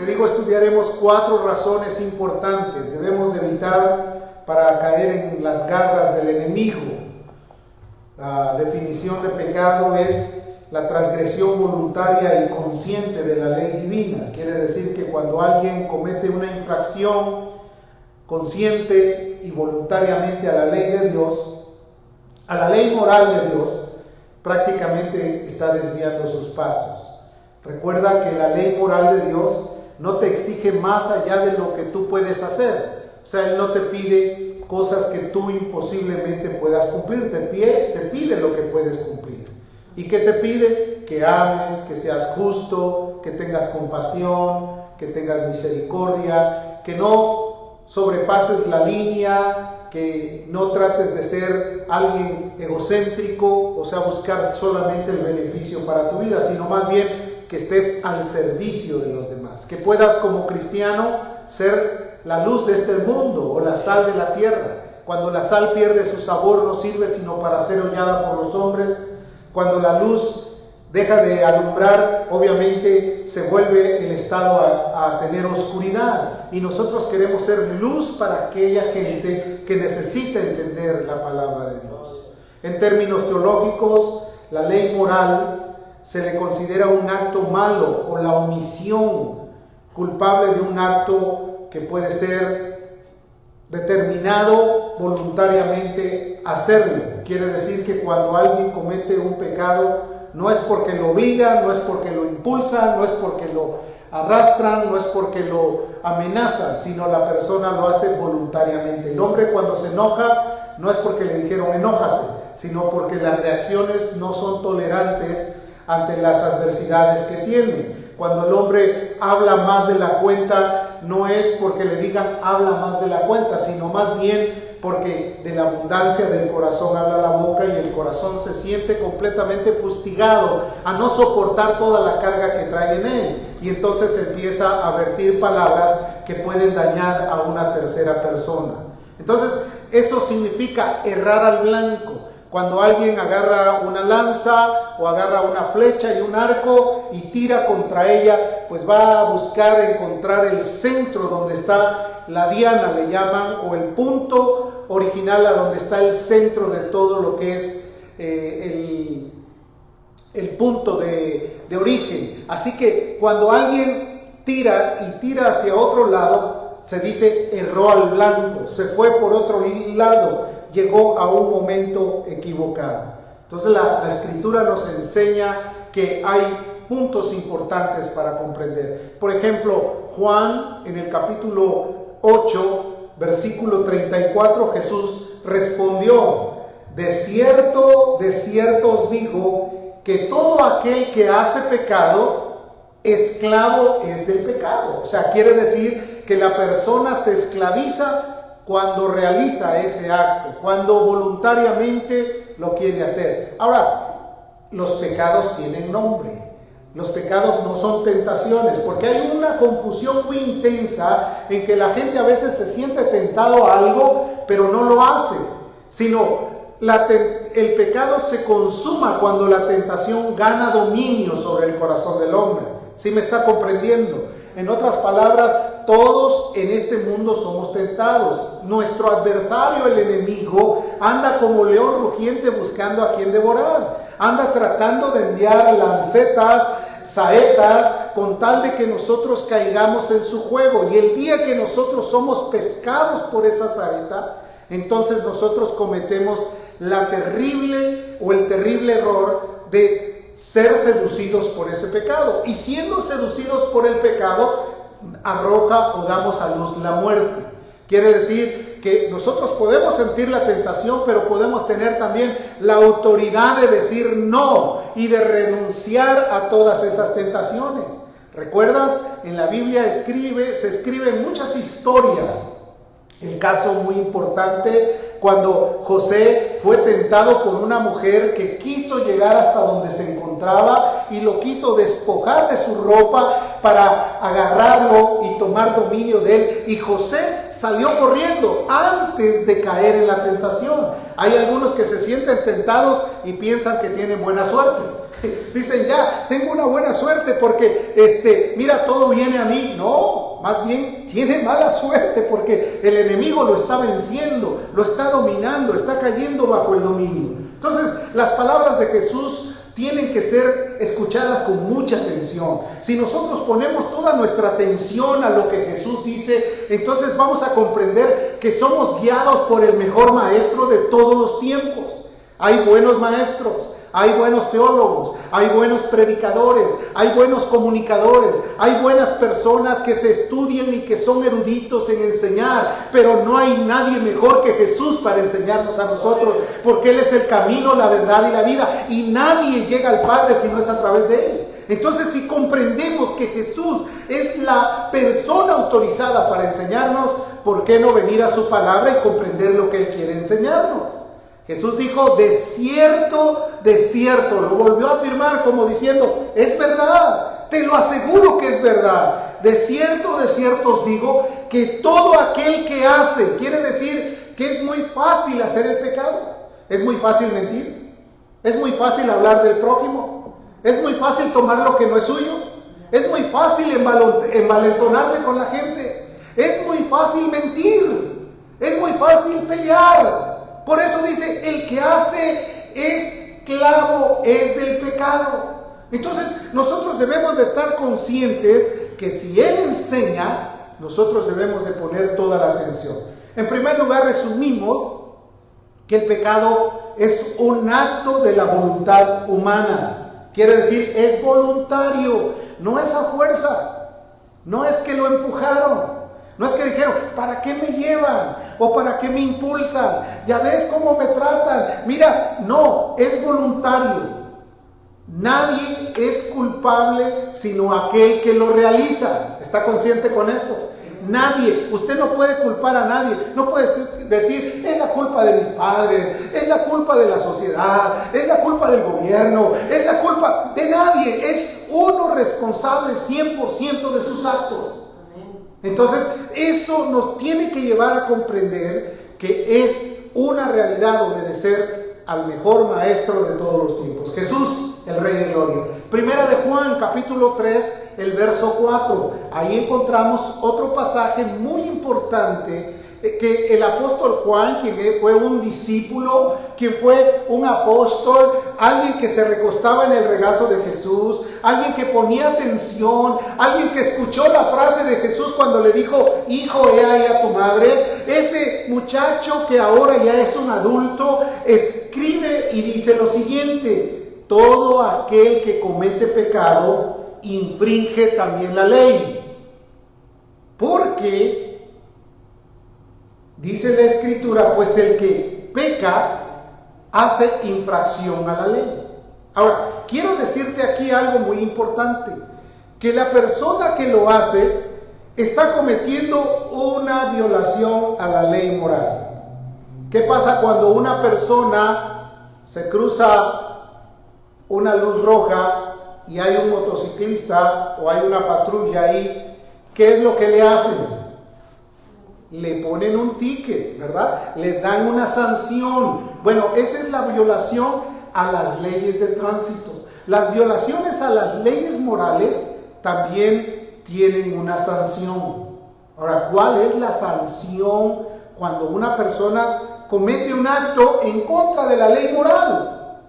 digo, estudiaremos 4 razones importantes debemos de evitar para caer en las garras del enemigo. La definición de pecado es la transgresión voluntaria y consciente de la ley divina. Quiere decir que cuando alguien comete una infracción consciente y voluntariamente a la ley de Dios, a la ley moral de Dios, prácticamente está desviando sus pasos. Recuerda que la ley moral de Dios no te exige más allá de lo que tú puedes hacer. O sea, Él no te pide cosas que tú imposiblemente puedas cumplir, te pide lo que puedes cumplir. ¿Y qué te pide? Que ames, que seas justo, que tengas compasión, que tengas misericordia, que no sobrepases la línea, que no trates de ser alguien egocéntrico, o sea, buscar solamente el beneficio para tu vida, sino más bien que estés al servicio de los demás, que puedas como cristiano ser la luz de este mundo o la sal de la tierra. Cuando la sal pierde su sabor no sirve sino para ser hollada por los hombres. Cuando la luz deja de alumbrar, obviamente se vuelve el estado a tener oscuridad. Y nosotros queremos ser luz para aquella gente que necesita entender la palabra de Dios. En términos teológicos, la ley moral se le considera un acto malo o la omisión culpable de un acto que puede ser determinado voluntariamente hacerlo. Quiere decir que cuando alguien comete un pecado, no es porque lo obligan, no es porque lo impulsan, no es porque lo arrastran, no es porque lo amenazan, sino la persona lo hace voluntariamente. El hombre cuando se enoja, no es porque le dijeron enójate, sino porque las reacciones no son tolerantes ante las adversidades que tiene. Cuando el hombre habla más de la cuenta, no es porque le digan habla más de la cuenta, sino más bien porque de la abundancia del corazón habla la boca, y el corazón se siente completamente fustigado a no soportar toda la carga que trae en él, y entonces empieza a vertir palabras que pueden dañar a una tercera persona. Entonces eso significa errar al blanco. Cuando alguien agarra una lanza o agarra una flecha y un arco y tira contra ella, pues va a buscar encontrar el centro donde está la diana, le llaman, o el punto original a donde está el centro de todo lo que es el punto de origen. Así que cuando alguien tira y tira hacia otro lado, se dice erró al blanco, se fue por otro lado, llegó a un momento equivocado. Entonces la escritura nos enseña que hay puntos importantes para comprender. Por ejemplo, Juan en el capítulo 8, versículo 34, Jesús respondió: de cierto os digo que todo aquel que hace pecado, esclavo es del pecado. O sea, quiere decir que la persona se esclaviza cuando realiza ese acto, cuando voluntariamente lo quiere hacer. Ahora, los pecados tienen nombre. Los pecados no son tentaciones, porque hay una confusión muy intensa en que la gente a veces se siente tentado a algo, pero no lo hace, sino el pecado se consuma cuando la tentación gana dominio sobre el corazón del hombre. ¿Sí me está comprendiendo? En otras palabras, todos en este mundo somos tentados. Nuestro adversario, el enemigo, anda como león rugiente buscando a quien devorar. Anda tratando de enviar lancetas, saetas, con tal de que nosotros caigamos en su juego. Y el día que nosotros somos pescados por esa saeta, entonces nosotros cometemos el terrible error de ser seducidos por ese pecado. Y siendo seducidos por el pecado, arroja o damos a luz la muerte. Quiere decir que nosotros podemos sentir la tentación, pero podemos tener también la autoridad de decir no y de renunciar a todas esas tentaciones. ¿Recuerdas? En la Biblia se escriben muchas historias. El caso muy importante cuando José fue tentado por una mujer que quiso llegar hasta donde se encontraba y lo quiso despojar de su ropa para agarrarlo y tomar dominio de él. Y José salió corriendo antes de caer en la tentación. Hay algunos que se sienten tentados y piensan que tienen buena suerte. Dicen, ya, tengo una buena suerte porque, mira, todo viene a mí. No, más bien tiene mala suerte porque el enemigo lo está venciendo, lo está dominando, está cayendo bajo el dominio. Entonces, las palabras de Jesús tienen que ser escuchadas con mucha atención. Si nosotros ponemos toda nuestra atención a lo que Jesús dice, entonces vamos a comprender que somos guiados por el mejor maestro de todos los tiempos. Hay buenos maestros, hay buenos teólogos, hay buenos predicadores, hay buenos comunicadores, hay buenas personas que se estudian y que son eruditos en enseñar, pero no hay nadie mejor que Jesús para enseñarnos a nosotros, porque Él es el camino, la verdad y la vida, y nadie llega al Padre si no es a través de Él. Entonces, si comprendemos que Jesús es la persona autorizada para enseñarnos, ¿por qué no venir a su palabra y comprender lo que Él quiere enseñarnos? Jesús dijo, de cierto, lo volvió a afirmar como diciendo, es verdad, te lo aseguro que es verdad. De cierto os digo que todo aquel que hace, quiere decir que es muy fácil hacer el pecado, es muy fácil mentir, es muy fácil hablar del prójimo, es muy fácil tomar lo que no es suyo, es muy fácil envalentonarse con la gente, es muy fácil mentir, es muy fácil pelear. Por eso dice, el que hace esclavo es del pecado. Entonces, nosotros debemos de estar conscientes que si Él enseña, nosotros debemos de poner toda la atención. En primer lugar, resumimos que el pecado es un acto de la voluntad humana. Quiere decir, es voluntario, no es a fuerza, no es que lo empujaron. No es que dijeron, ¿para qué me llevan? ¿O para qué me impulsan? ¿Ya ves cómo me tratan? Mira, no, es voluntario. Nadie es culpable sino aquel que lo realiza. ¿Está consciente con eso? Nadie. Usted no puede culpar a nadie. No puede decir, es la culpa de mis padres, es la culpa de la sociedad, es la culpa del gobierno, es la culpa de nadie. Es uno responsable 100% de sus actos. Entonces, eso nos tiene que llevar a comprender que es una realidad obedecer al mejor maestro de todos los tiempos, Jesús, el Rey de Gloria. Primera de Juan, capítulo 3, el verso 4. Ahí encontramos otro pasaje muy importante que el apóstol Juan, quien fue un discípulo, quien fue un apóstol, alguien que se recostaba en el regazo de Jesús, alguien que ponía atención, alguien que escuchó la frase de Jesús cuando le dijo, hijo, he ahí a tu madre. Ese muchacho que ahora ya es un adulto, escribe y dice lo siguiente: todo aquel que comete pecado infringe también la ley, porque dice la Escritura, pues el que peca hace infracción a la ley. Ahora, quiero decirte aquí algo muy importante, que la persona que lo hace está cometiendo una violación a la ley moral. ¿Qué pasa cuando una persona se cruza una luz roja y hay un motociclista o hay una patrulla ahí? ¿Qué es lo que le hacen? Le ponen un ticket, ¿verdad? Le dan una sanción. Bueno, esa es la violación a las leyes de tránsito. Las violaciones a las leyes morales también tienen una sanción. Ahora, ¿cuál es la sanción cuando una persona comete un acto en contra de la ley moral?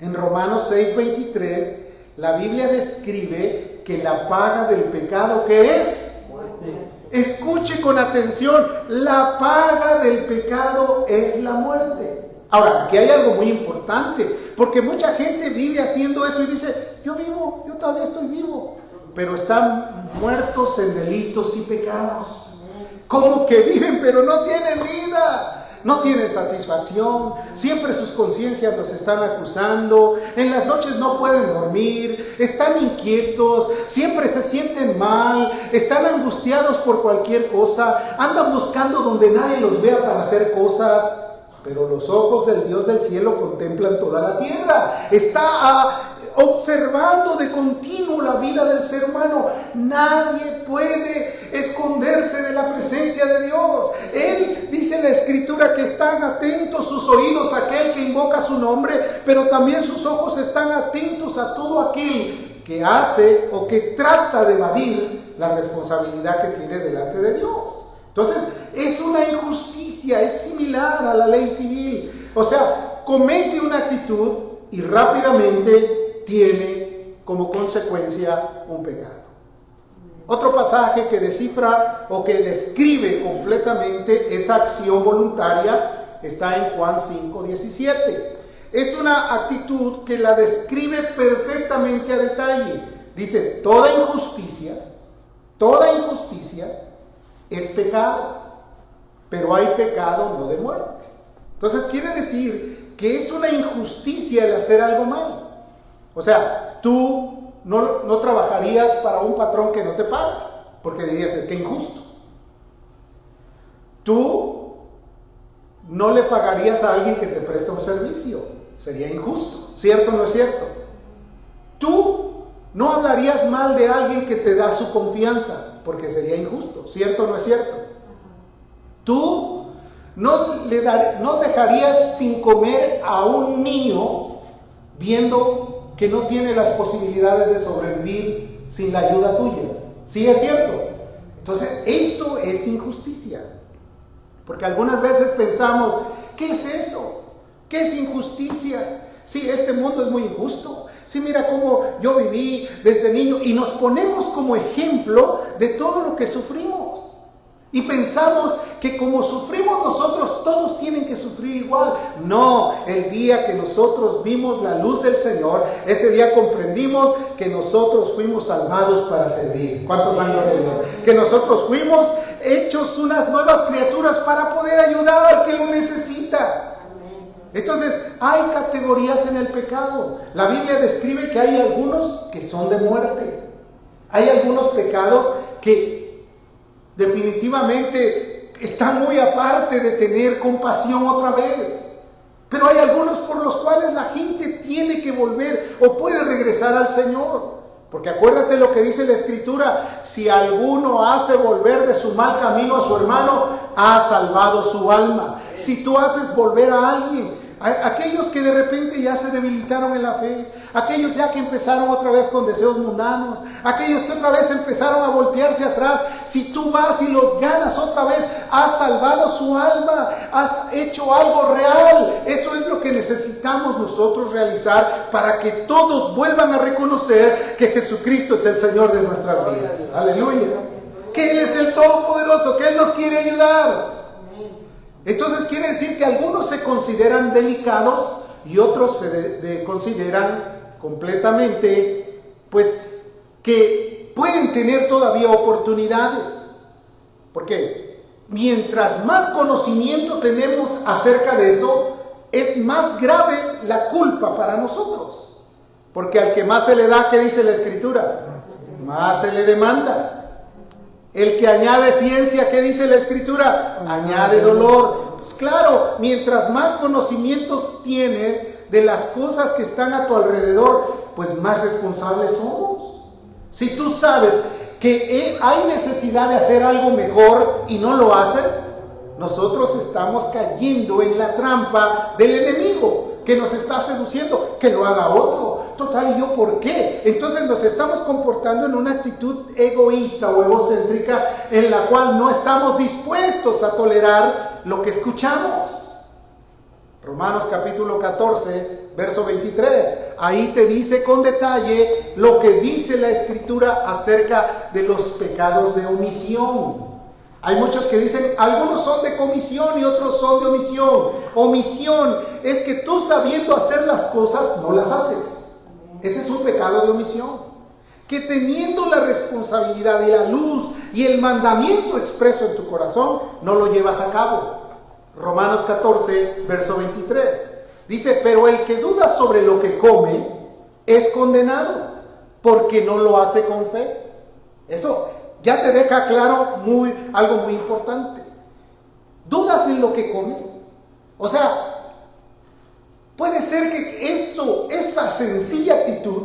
En Romanos 6:23, la Biblia describe que la paga del pecado, ¿qué es? Muerte. Escuche con atención, la paga del pecado es la muerte. Ahora, aquí hay algo muy importante, porque mucha gente vive haciendo eso y dice, yo vivo, yo todavía estoy vivo, pero están muertos en delitos y pecados. Como que viven, pero no tienen vida. No tienen satisfacción, siempre sus conciencias los están acusando, en las noches no pueden dormir, están inquietos, siempre se sienten mal, están angustiados por cualquier cosa, andan buscando donde nadie los vea para hacer cosas, pero los ojos del Dios del cielo contemplan toda la tierra, está observando de continuo la vida del ser humano. Nadie puede esconderse de la presencia de Dios. Él dice dice la Escritura que están atentos sus oídos a aquel que invoca su nombre, pero también sus ojos están atentos a todo aquel que hace o que trata de evadir la responsabilidad que tiene delante de Dios. Entonces, es una injusticia, es similar a la ley civil. O sea, comete una actitud y rápidamente tiene como consecuencia un pecado. Otro pasaje que descifra o que describe completamente esa acción voluntaria está en Juan 5:17. Es una actitud que la describe perfectamente a detalle. Dice, toda injusticia es pecado, pero hay pecado no de muerte. Entonces quiere decir que es una injusticia el hacer algo mal. O sea, tú no trabajarías para un patrón que no te paga, porque dirías, qué injusto. Tú no le pagarías a alguien que te presta un servicio, sería injusto, ¿cierto o no es cierto? Tú no hablarías mal de alguien que te da su confianza, porque sería injusto, ¿cierto o no es cierto? Tú no dejarías sin comer a un niño viendo que no tiene las posibilidades de sobrevivir sin la ayuda tuya. ¿Sí es cierto? Entonces, eso es injusticia. Porque algunas veces pensamos, ¿qué es eso? ¿Qué es injusticia? Sí, este mundo es muy injusto. Sí, mira cómo yo viví desde niño y nos ponemos como ejemplo de todo lo que sufrimos. Y pensamos que como sufrimos nosotros, todos tienen que sufrir igual. No, el día que nosotros vimos la luz del Señor, ese día comprendimos que nosotros fuimos salvados para servir. ¿Cuántos dan gloria a Dios? Que nosotros fuimos hechos unas nuevas criaturas para poder ayudar al que lo necesita. Entonces, hay categorías en el pecado. La Biblia describe que hay algunos que son de muerte. Hay algunos pecados que definitivamente están muy aparte de tener compasión otra vez. Pero hay algunos por los cuales la gente tiene que volver o puede regresar al Señor. Porque acuérdate lo que dice la Escritura: si alguno hace volver de su mal camino a su hermano, ha salvado su alma. Si tú haces volver a alguien, aquellos que de repente ya se debilitaron en la fe, aquellos ya que empezaron otra vez con deseos mundanos, aquellos que otra vez empezaron a voltearse atrás, si tú vas y los ganas otra vez, has salvado su alma, has hecho algo real. Eso es lo que necesitamos nosotros realizar para que todos vuelvan a reconocer que Jesucristo es el Señor de nuestras vidas. Aleluya. Que Él es el Todopoderoso, que Él nos quiere ayudar. Entonces quiere decir que algunos se consideran delicados y otros se consideran completamente, pues, que pueden tener todavía oportunidades. Porque mientras más conocimiento tenemos acerca de eso, es más grave la culpa para nosotros. Porque al que más se le da, ¿qué dice la Escritura? Más se le demanda. El que añade ciencia, ¿qué dice la Escritura? Añade dolor. Pues claro, mientras más conocimientos tienes de las cosas que están a tu alrededor, pues más responsables somos. Si tú sabes que hay necesidad de hacer algo mejor y no lo haces, nosotros estamos cayendo en la trampa del enemigo que nos está seduciendo, que lo haga otro. Total, ¿y yo por qué? Entonces nos estamos comportando en una actitud egoísta o egocéntrica en la cual no estamos dispuestos a tolerar lo que escuchamos. Romanos capítulo 14, verso 23. Ahí te dice con detalle lo que dice la Escritura acerca de los pecados de omisión. Hay muchos que dicen, algunos son de comisión y otros son de omisión. Omisión es que tú sabiendo hacer las cosas, no las haces. Ese es un pecado de omisión. Que teniendo la responsabilidad y la luz y el mandamiento expreso en tu corazón, no lo llevas a cabo. Romanos 14, verso 23. Dice, pero el que duda sobre lo que come es condenado, porque no lo hace con fe. Eso ya te deja claro algo muy importante. ¿Dudas en lo que comes? O sea, puede ser que esa sencilla actitud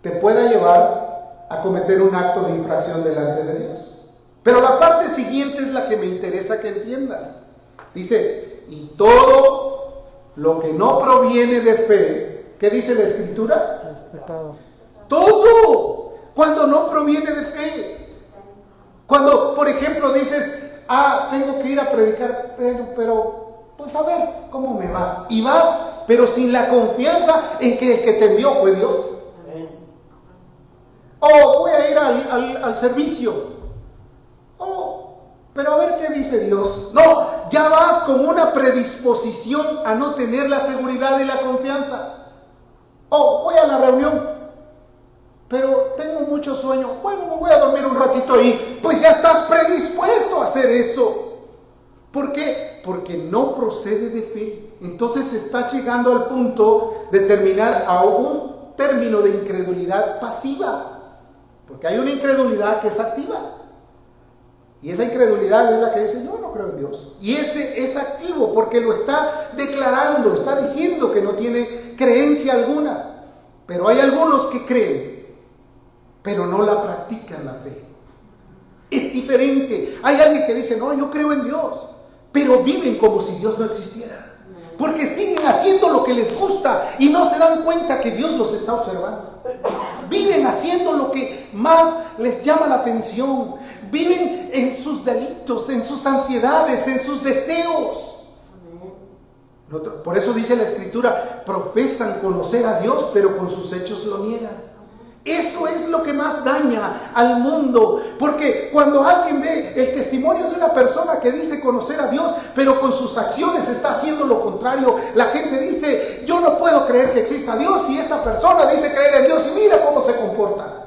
te pueda llevar a cometer un acto de infracción delante de Dios. Pero la parte siguiente es la que me interesa que entiendas. Dice, y todo lo que no proviene de fe, ¿qué dice la Escritura? Es pecado. Todo, cuando no proviene de fe. Cuando, por ejemplo, dices, tengo que ir a predicar, pero pues a ver cómo me va. Y vas, pero sin la confianza en que el que te envió fue Dios. O voy a ir al servicio. Pero a ver qué dice Dios. No, ya vas con una predisposición a no tener la seguridad y la confianza. Voy a la reunión, pero tengo mucho sueño. Bueno, me voy a dormir un ratito ahí. Pues ya estás predispuesto a hacer eso. ¿Por qué? Porque no procede de fe. Entonces se está llegando al punto de terminar a un término de incredulidad pasiva. Porque hay una incredulidad que es activa. Y esa incredulidad es la que dice, yo no creo en Dios. Y ese es activo porque lo está declarando, está diciendo que no tiene creencia alguna. Pero hay algunos que creen, pero no la practican la fe. Es diferente. Hay alguien que dice, no, yo creo en Dios, pero viven como si Dios no existiera. Porque siguen haciendo lo que les gusta y no se dan cuenta que Dios los está observando. Viven haciendo lo que más les llama la atención. Viven en sus delitos, en sus ansiedades, en sus deseos. Por eso dice la Escritura, profesan conocer a Dios, pero con sus hechos lo niegan. Eso es lo que más daña al mundo, porque cuando alguien ve el testimonio de una persona que dice conocer a Dios, pero con sus acciones está haciendo lo contrario, la gente dice, yo no puedo creer que exista Dios, y esta persona dice creer en Dios, y mira cómo se comporta.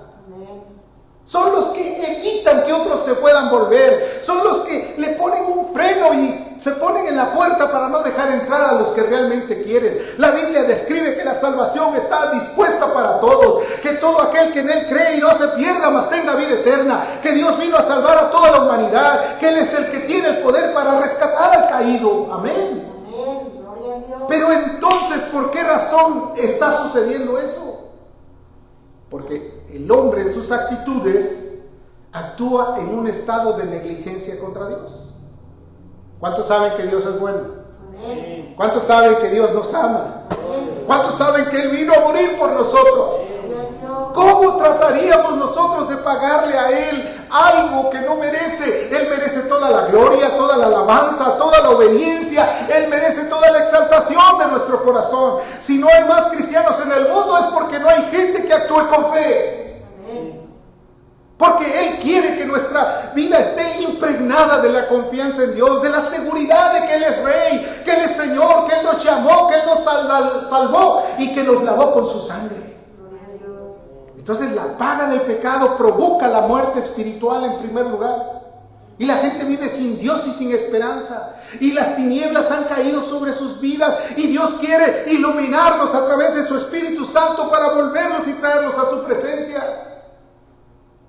Son los que evitan que otros se puedan volver, son los que le ponen un freno y se ponen en la puerta para no dejar entrar a los que realmente quieren. La Biblia describe que la salvación está dispuesta para todos, que todo aquel que en Él cree y no se pierda, mas tenga vida eterna, que Dios vino a salvar a toda la humanidad, que Él es el que tiene el poder para rescatar al caído. Amén. Pero entonces, ¿por qué razón está sucediendo eso? Porque el hombre en sus actitudes actúa en un estado de negligencia contra Dios. ¿Cuántos saben que Dios es bueno? Amén. ¿Cuántos saben que Dios nos ama? Amén. ¿Cuántos saben que Él vino a morir por nosotros? ¿Cómo trataríamos nosotros de pagarle a Él algo que no merece? Él merece toda la gloria, toda la alabanza, toda la obediencia. Él merece toda la exaltación de nuestro corazón. Si no hay más cristianos en el mundo es porque no hay gente que actúe con fe. Porque Él quiere que nuestra vida esté impregnada de la confianza en Dios, de la seguridad de que Él es Rey, que Él es Señor, que Él nos llamó, que Él nos salvó y que nos lavó con su sangre. Entonces la paga del pecado provoca la muerte espiritual en primer lugar. Y la gente vive sin Dios y sin esperanza. Y las tinieblas han caído sobre sus vidas. Y Dios quiere iluminarnos a través de su Espíritu Santo para volverlos y traerlos a su presencia.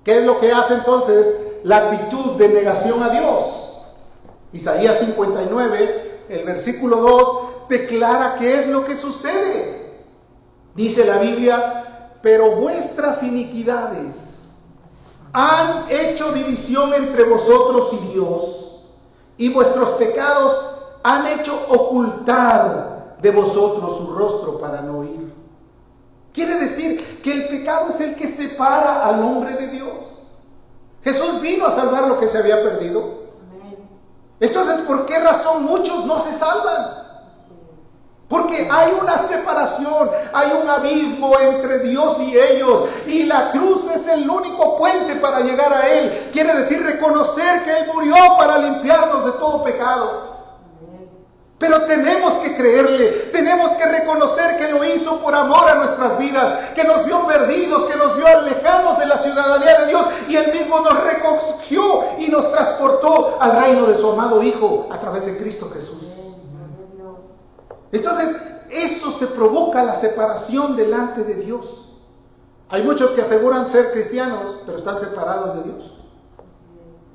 ¿Qué es lo que hace entonces la actitud de negación a Dios? Isaías 59, el versículo 2, declara qué es lo que sucede. Dice la Biblia, pero vuestras iniquidades han hecho división entre vosotros y Dios, y vuestros pecados han hecho ocultar de vosotros su rostro para no oír. Quiere decir que el pecado es el que separa al hombre de Dios. Jesús vino a salvar lo que se había perdido. Entonces, ¿por qué razón muchos no se salvan? Porque hay una separación, hay un abismo entre Dios y ellos, y la cruz es el único puente para llegar a Él. Quiere decir reconocer que Él murió para limpiarnos de todo pecado. Pero tenemos que creerle, tenemos que reconocer que lo hizo por amor a nuestras vidas, que nos vio perdidos, que nos vio lejanos de la ciudadanía de Dios, y Él mismo nos recogió y nos transportó al reino de su amado Hijo a través de Cristo Jesús. Entonces, eso se provoca la separación delante de Dios. Hay muchos que aseguran ser cristianos, pero están separados de Dios.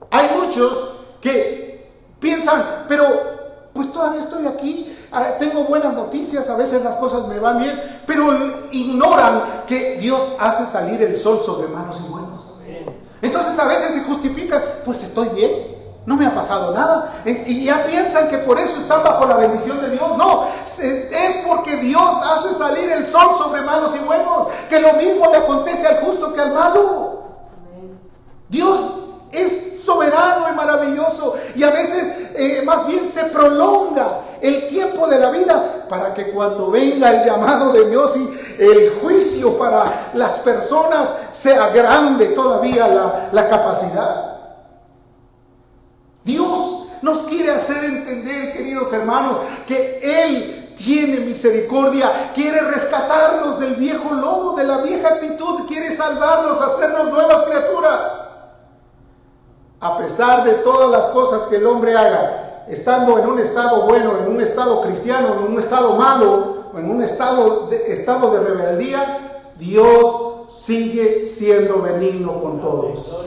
Hay muchos que piensan, pero pues todavía estoy aquí, tengo buenas noticias, a veces las cosas me van bien, pero ignoran que Dios hace salir el sol sobre malos y buenos. Entonces a veces se justifican, pues estoy bien, no me ha pasado nada. Y ya piensan que por eso están bajo la bendición de Dios. No, es porque Dios hace salir el sol sobre malos y buenos, que lo mismo le acontece al justo que al malo. Dios es soberano y maravilloso, y a veces más bien se prolonga el tiempo de la vida para que cuando venga el llamado de Dios y el juicio para las personas sea grande todavía la capacidad. Dios nos quiere hacer entender, queridos hermanos, que Él tiene misericordia, quiere rescatarnos del viejo lobo, de la vieja actitud, quiere salvarnos, hacernos nuevas criaturas. A pesar de todas las cosas que el hombre haga, estando en un estado bueno, en un estado cristiano, en un estado malo, o en un estado de rebeldía, Dios sigue siendo benigno con todos.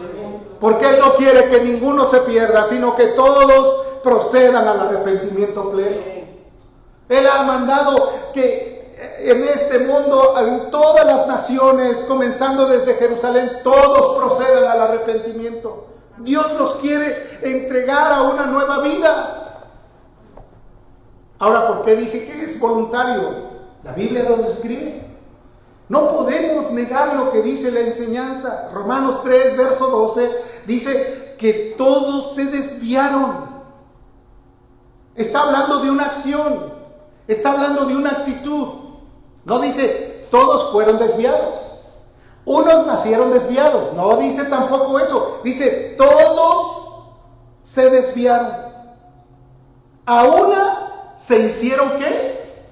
Porque Él no quiere que ninguno se pierda, sino que todos procedan al arrepentimiento pleno. Él ha mandado que en este mundo, en todas las naciones, comenzando desde Jerusalén, todos procedan al arrepentimiento. Dios los quiere entregar a una nueva vida. Ahora, ¿por qué dije que es voluntario? La Biblia nos describe. No podemos negar lo que dice la enseñanza. Romanos 3, verso 12, dice que todos se desviaron. Está hablando de una acción, está hablando de una actitud. No dice todos fueron desviados, unos nacieron desviados. No dice tampoco eso. Dice todos se desviaron. A una se hicieron ¿qué?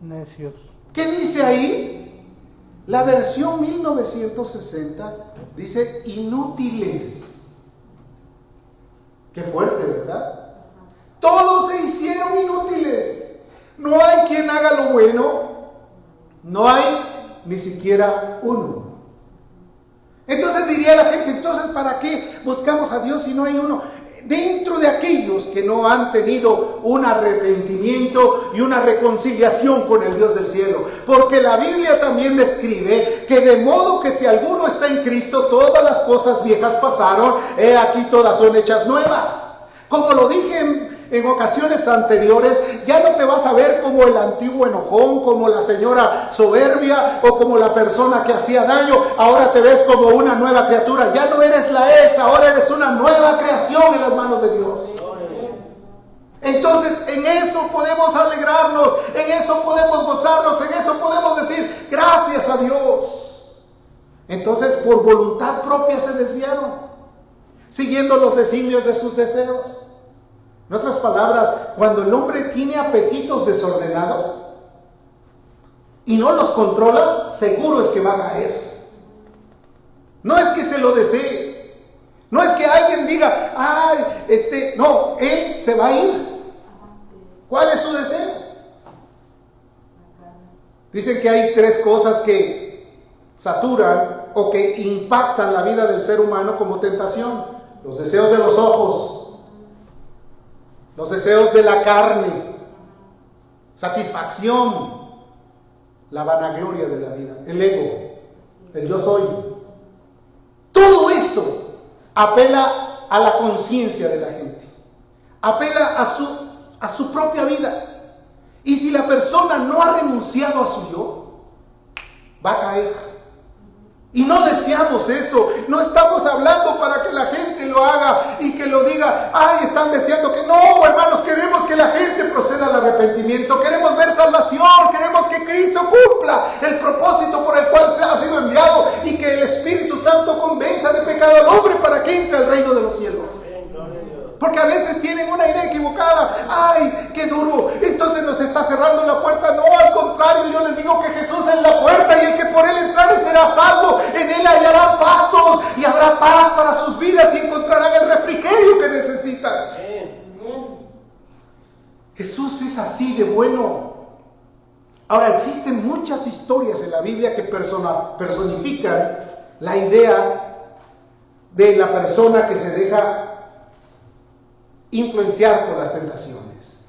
Necios. ¿Qué dice ahí? La versión 1960 dice inútiles. Qué fuerte, ¿verdad? Todos se hicieron inútiles. No hay quien haga lo bueno. No hay ni siquiera uno. Entonces diría la gente, entonces ¿para qué buscamos a Dios si no hay uno? Dentro de aquellos que no han tenido un arrepentimiento y una reconciliación con el Dios del cielo. Porque la Biblia también describe que de modo que si alguno está en Cristo, todas las cosas viejas pasaron, he aquí todas son hechas nuevas. Como lo dije en ocasiones anteriores, ya no te vas a ver como el antiguo enojón, como la señora soberbia o como la persona que hacía daño. Ahora te ves como una nueva criatura. Ya no eres la ex, ahora eres una nueva creación en las manos de Dios. Entonces en eso podemos alegrarnos, en eso podemos gozarnos, en eso podemos decir gracias a Dios. Entonces por voluntad propia se desviaron, siguiendo los designios de sus deseos. En otras palabras, cuando el hombre tiene apetitos desordenados y no los controla, seguro es que va a caer. No es que se lo desee, no es que alguien diga, no, él se va a ir. ¿Cuál es su deseo? Dicen que hay tres cosas que saturan o que impactan la vida del ser humano como tentación: los deseos de los ojos, los deseos de la carne, satisfacción, la vanagloria de la vida, el ego, el yo soy. Todo eso apela a la conciencia de la gente, apela a su propia vida. Y si la persona no ha renunciado a su yo, va a caer. Y no deseamos eso. No estamos hablando para que la gente lo haga y que lo diga, están deseando que no, hermanos, queremos que la gente proceda al arrepentimiento, queremos ver salvación, queremos que Cristo cumpla el propósito por el cual se ha sido enviado y que el Espíritu Santo convenza de pecado al hombre para que entre al reino de los cielos. Porque a veces tienen una idea equivocada. ¡Ay, qué duro! Entonces nos está cerrando la puerta. No, al contrario, yo les digo que Jesús es la puerta y el que por él entrare será salvo. En él hallarán pastos y habrá paz para sus vidas y encontrarán el refrigerio que necesitan. Jesús es así de bueno. Ahora, existen muchas historias en la Biblia que personifican la idea de la persona que se deja influenciar por las tentaciones.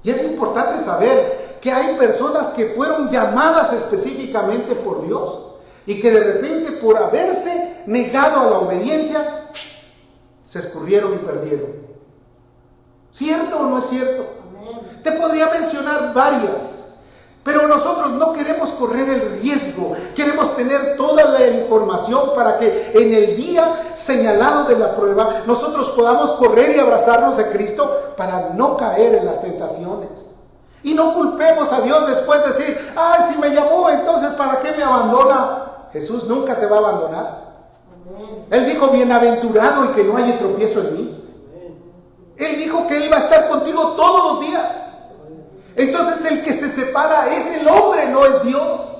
Y es importante saber que hay personas que fueron llamadas específicamente por Dios y que de repente por haberse negado a la obediencia se escurrieron y perdieron. ¿Cierto o no es cierto? Te podría mencionar varias. Pero nosotros no queremos correr el riesgo, queremos tener toda la información para que en el día señalado de la prueba nosotros podamos correr y abrazarnos de Cristo para no caer en las tentaciones. Y no culpemos a Dios después de decir, ay, si me llamó, entonces ¿para qué me abandona? Jesús nunca te va a abandonar. Él dijo, bienaventurado el que no haya tropiezo en mí. Él dijo que Él iba a estar contigo todos los días. Entonces el que se separa es el hombre, no es Dios.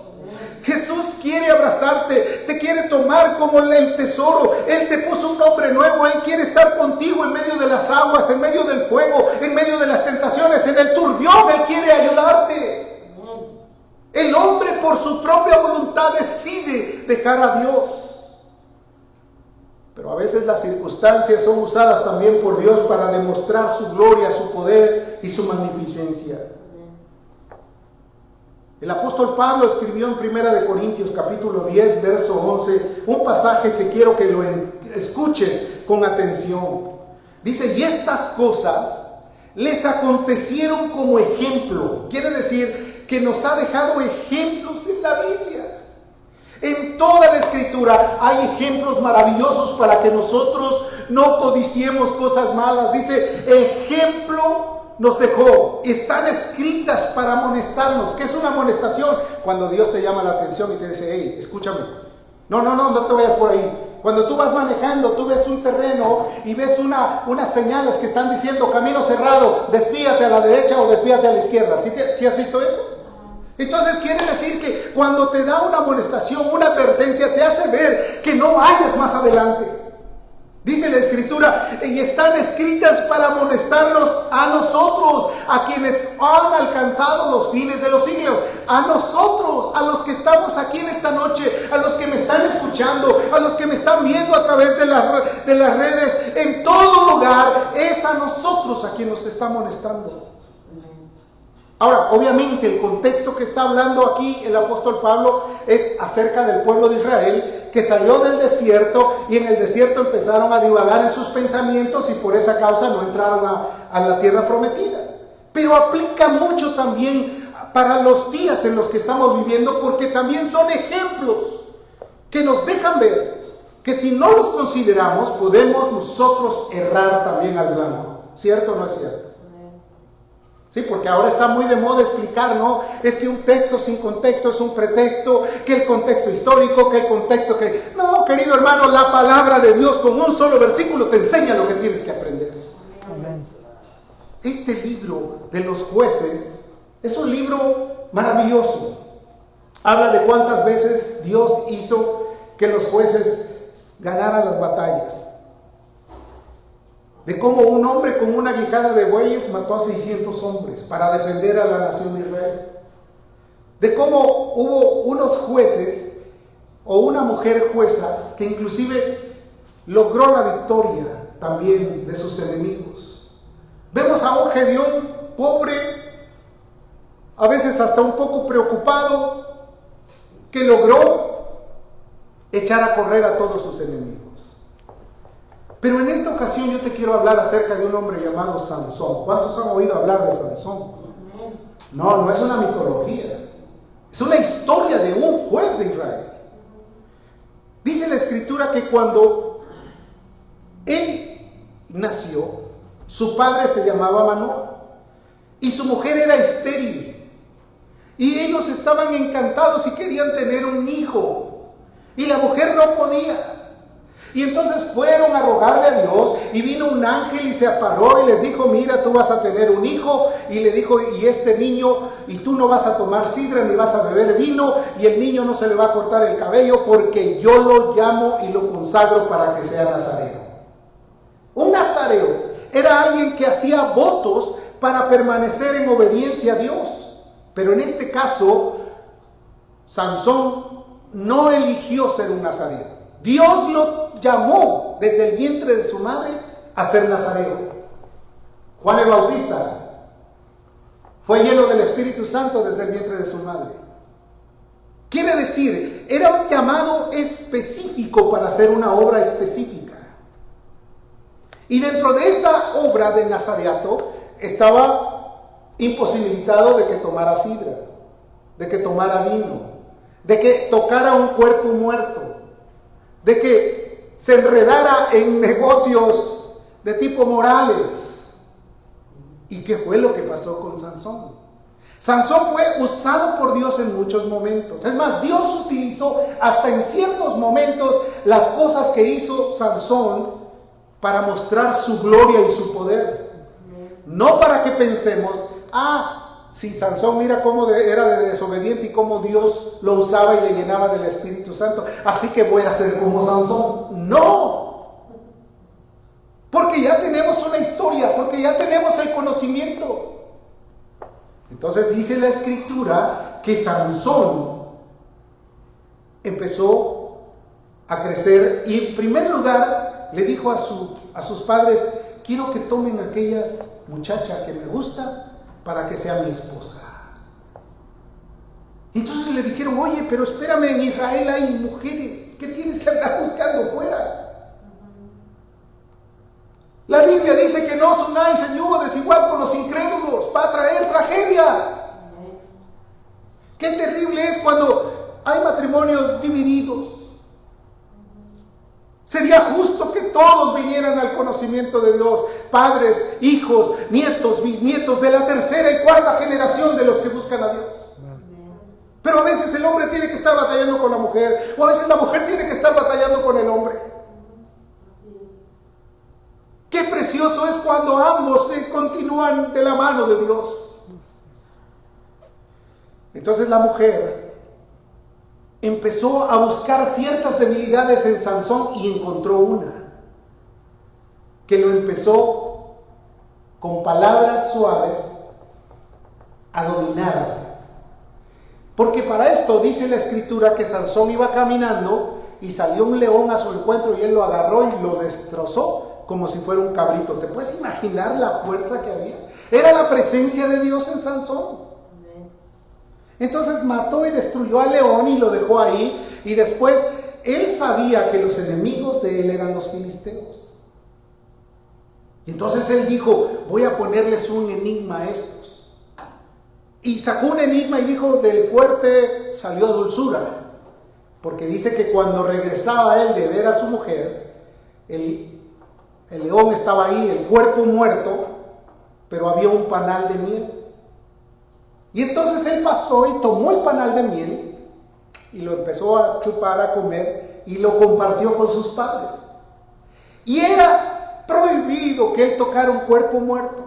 Jesús quiere abrazarte, te quiere tomar como el tesoro. Él te puso un nombre nuevo, Él quiere estar contigo en medio de las aguas, en medio del fuego, en medio de las tentaciones, en el turbión. Él quiere ayudarte. El hombre por su propia voluntad decide dejar a Dios. Pero a veces las circunstancias son usadas también por Dios para demostrar su gloria, su poder y su magnificencia. El apóstol Pablo escribió en 1 Corintios capítulo 10, verso 11, un pasaje que quiero que lo escuches con atención. Dice, y estas cosas les acontecieron como ejemplo. Quiere decir que nos ha dejado ejemplos en la Biblia. En toda la Escritura hay ejemplos maravillosos para que nosotros no codiciemos cosas malas. Dice, ejemplo nos dejó, están escritas para amonestarnos. ¿Qué es una amonestación? Cuando Dios te llama la atención y te dice, hey, escúchame, no te vayas por ahí. Cuando tú vas manejando, tú ves un terreno y ves unas señales que están diciendo camino cerrado, desvíate a la derecha o desvíate a la izquierda. ¿Sí has visto eso? Entonces quiere decir que cuando te da una amonestación, una advertencia, te hace ver que no vayas más adelante. Dice la Escritura, y están escritas para amonestarnos a nosotros, a quienes han alcanzado los fines de los siglos, a nosotros, a los que estamos aquí en esta noche, a los que me están escuchando, a los que me están viendo a través de las redes, en todo lugar, es a nosotros a quien nos está amonestando. Ahora, obviamente el contexto que está hablando aquí el apóstol Pablo es acerca del pueblo de Israel que salió del desierto y en el desierto empezaron a divagar en sus pensamientos y por esa causa no entraron a la tierra prometida. Pero aplica mucho también para los días en los que estamos viviendo, porque también son ejemplos que nos dejan ver que si no los consideramos podemos nosotros errar también al blanco. ¿Cierto o no es cierto? Sí, porque ahora está muy de moda explicar, ¿no? Es que un texto sin contexto es un pretexto, que el contexto histórico, que el contexto que... No, querido hermano, la palabra de Dios con un solo versículo te enseña lo que tienes que aprender. Amén. Este libro de los jueces es un libro maravilloso. Habla de cuántas veces Dios hizo que los jueces ganaran las batallas. De cómo un hombre con una quijada de bueyes mató a 600 hombres para defender a la nación de Israel. De cómo hubo unos jueces o una mujer jueza que inclusive logró la victoria también de sus enemigos. Vemos a un Gedeón pobre, a veces hasta un poco preocupado, que logró echar a correr a todos sus enemigos. Pero en esta ocasión yo te quiero hablar acerca de un hombre llamado Sansón. ¿Cuántos han oído hablar de Sansón? No es una mitología. Es una historia de un juez de Israel. Dice la Escritura que cuando él nació, su padre se llamaba Manoah y su mujer era estéril. Y ellos estaban encantados y querían tener un hijo. Y la mujer no podía. Y entonces fueron a rogarle a Dios y vino un ángel y se aparó y les dijo, mira, tú vas a tener un hijo. Y le dijo, y este niño, y tú no vas a tomar sidra ni vas a beber vino, y el niño no se le va a cortar el cabello porque yo lo llamo y lo consagro para que sea nazareo. Un nazareo era alguien que hacía votos para permanecer en obediencia a Dios. Pero en este caso, Sansón no eligió ser un nazareo. Dios lo llamó desde el vientre de su madre a ser nazareo. Juan el Bautista fue lleno del Espíritu Santo desde el vientre de su madre. Quiere decir, era un llamado específico para hacer una obra específica. Y dentro de esa obra de nazareato estaba imposibilitado de que tomara sidra, de que tomara vino, de que tocara un cuerpo muerto, de que se enredara en negocios de tipo morales. ¿Y qué fue lo que pasó con Sansón? Sansón fue usado por Dios en muchos momentos. Es más, Dios utilizó hasta en ciertos momentos las cosas que hizo Sansón para mostrar su gloria y su poder. No para que pensemos, sí, Sansón mira cómo era de desobediente y cómo Dios lo usaba y le llenaba del Espíritu Santo, así que voy a ser como Sansón. No, porque ya tenemos una historia, porque ya tenemos el conocimiento. Entonces dice la Escritura que Sansón empezó a crecer y en primer lugar le dijo a sus padres: quiero que tomen aquella muchacha que me gusta para que sea mi esposa. Entonces le dijeron: oye, pero espérame, en Israel hay mujeres, ¿qué tienes que andar buscando fuera? La Biblia dice que no os unáis en yugo desigual con los incrédulos, va a traer tragedia. Qué terrible es cuando hay matrimonios divididos. Sería justo que todos vinieran al conocimiento de Dios, padres, hijos, nietos, bisnietos, de la tercera y cuarta generación de los que buscan a Dios. Pero a veces el hombre tiene que estar batallando con la mujer, o a veces la mujer tiene que estar batallando con el hombre. Qué precioso es cuando ambos continúan de la mano de Dios. Entonces la mujer empezó a buscar ciertas debilidades en Sansón y encontró una que lo empezó con palabras suaves a dominar. Porque para esto dice la Escritura que Sansón iba caminando y salió un león a su encuentro y él lo agarró y lo destrozó como si fuera un cabrito. ¿Te puedes imaginar la fuerza que había? Era la presencia de Dios en Sansón. Entonces mató y destruyó al león y lo dejó ahí. Y después él sabía que los enemigos de él eran los filisteos. Y entonces él dijo: voy a ponerles un enigma a estos. Y sacó un enigma y dijo: del fuerte salió dulzura. Porque dice que cuando regresaba él de ver a su mujer, el león estaba ahí, el cuerpo muerto, pero había un panal de miel. Y entonces él pasó y tomó el panal de miel y lo empezó a chupar, a comer, y lo compartió con sus padres. Y era prohibido que él tocara un cuerpo muerto.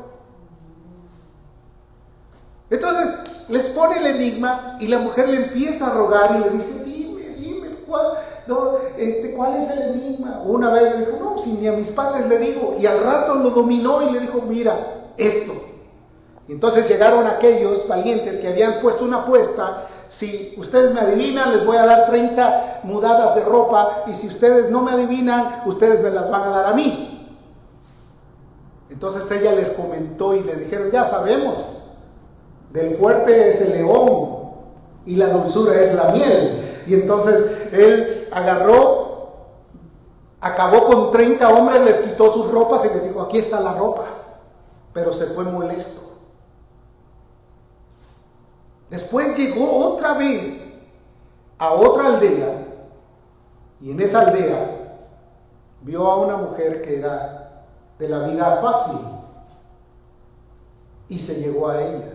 Entonces les pone el enigma y la mujer le empieza a rogar y le dice: dime, ¿cuál es el enigma? Una vez le dijo: no, si ni a mis padres le digo. Y al rato lo dominó y le dijo: mira, esto. Y entonces llegaron aquellos valientes que habían puesto una apuesta: si ustedes me adivinan, les voy a dar 30 mudadas de ropa, y si ustedes no me adivinan, ustedes me las van a dar a mí. Entonces ella les comentó y le dijeron: ya sabemos, del fuerte es el león y la dulzura es la miel. Y entonces él agarró, acabó con 30 hombres, les quitó sus ropas y les dijo: aquí está la ropa. Pero se fue molesto. Después llegó otra vez a otra aldea, y en esa aldea vio a una mujer que era de la vida fácil y se llegó a ella.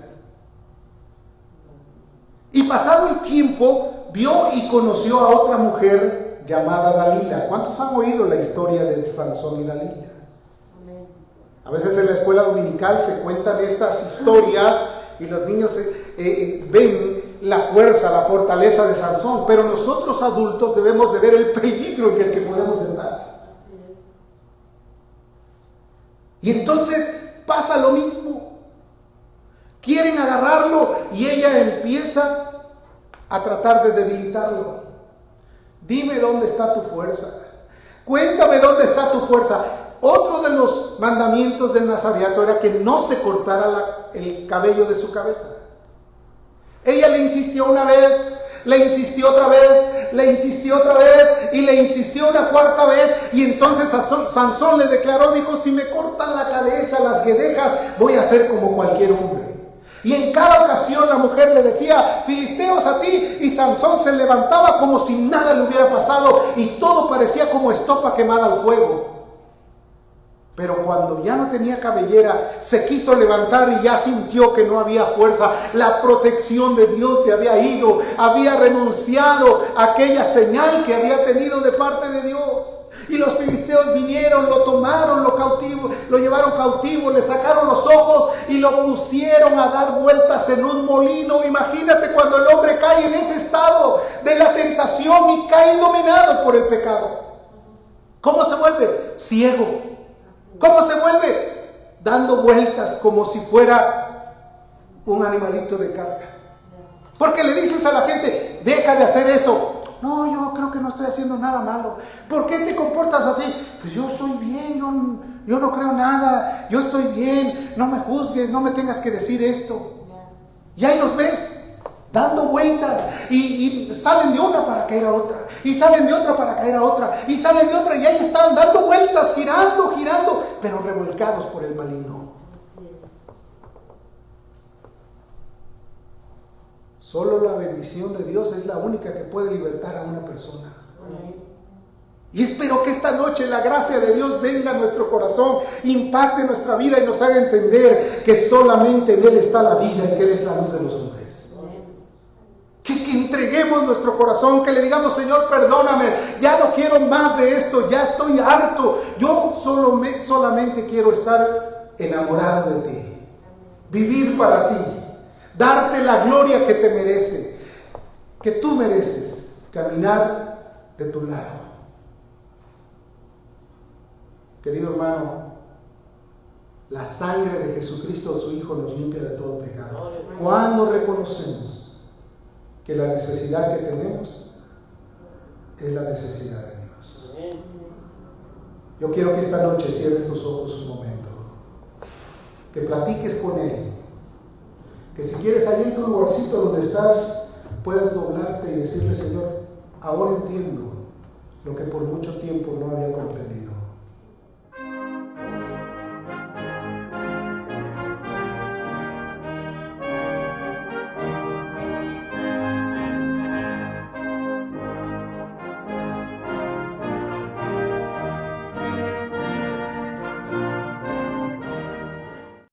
Y pasado el tiempo vio y conoció a otra mujer llamada Dalila. ¿Cuántos han oído la historia de Sansón y Dalila? A veces en la escuela dominical se cuentan estas historias y los niños ven la fuerza, la fortaleza de Sansón, pero nosotros adultos debemos de ver el peligro en el que podemos estar. Y entonces pasa lo mismo. Quieren agarrarlo y ella empieza a tratar de debilitarlo. Dime dónde está tu fuerza. Cuéntame dónde está tu fuerza. Otro de los mandamientos del nazareato era que no se cortara el cabello de su cabeza. Ella le insistió una vez, le insistió otra vez, le insistió otra vez y le insistió una cuarta vez. Y entonces Sansón le declaró, dijo, si me cortan la cabeza las guedejas, voy a ser como cualquier hombre. Y en cada ocasión la mujer le decía, filisteos a ti, y Sansón se levantaba como si nada le hubiera pasado y todo parecía como estopa quemada al fuego. Pero cuando ya no tenía cabellera, se quiso levantar y ya sintió que no había fuerza. La protección de Dios se había ido, había renunciado a aquella señal que había tenido de parte de Dios. Y los filisteos vinieron, lo tomaron, lo llevaron cautivo, le sacaron los ojos y lo pusieron a dar vueltas en un molino. Imagínate cuando el hombre cae en ese estado de la tentación y cae dominado por el pecado. ¿Cómo se vuelve? Ciego. ¿Cómo se vuelve? Dando vueltas como si fuera un animalito de carga. Porque le dices a la gente, deja de hacer eso. No, yo creo que no estoy haciendo nada malo. ¿Por qué te comportas así? Pues yo estoy bien, yo no creo nada, yo estoy bien, no me juzgues, no me tengas que decir esto. Y ahí los ves, dando vueltas, y salen de una para caer a otra, y salen de otra para caer a otra, y salen de otra, y ahí están dando vueltas, girando, pero revolcados por el maligno. Solo la bendición de Dios es la única que puede libertar a una persona. Y espero que esta noche la gracia de Dios venga a nuestro corazón, impacte nuestra vida y nos haga entender que solamente en Él está la vida y que Él es la luz de los hombres. Que entreguemos nuestro corazón, que le digamos, Señor, perdóname, ya no quiero más de esto, ya estoy harto. Yo solamente quiero estar enamorado de ti, vivir para ti, darte la gloria que te merece, que tú mereces, caminar de tu lado. Querido hermano, la sangre de Jesucristo, su Hijo, nos limpia de todo pecado. Cuando reconocemos que la necesidad que tenemos es la necesidad de Dios. Yo quiero que esta noche cierres tus ojos un momento, que platiques con Él, que si quieres allí en tu lugarcito donde estás, puedas doblarte y decirle, Señor, ahora entiendo lo que por mucho tiempo no había comprendido.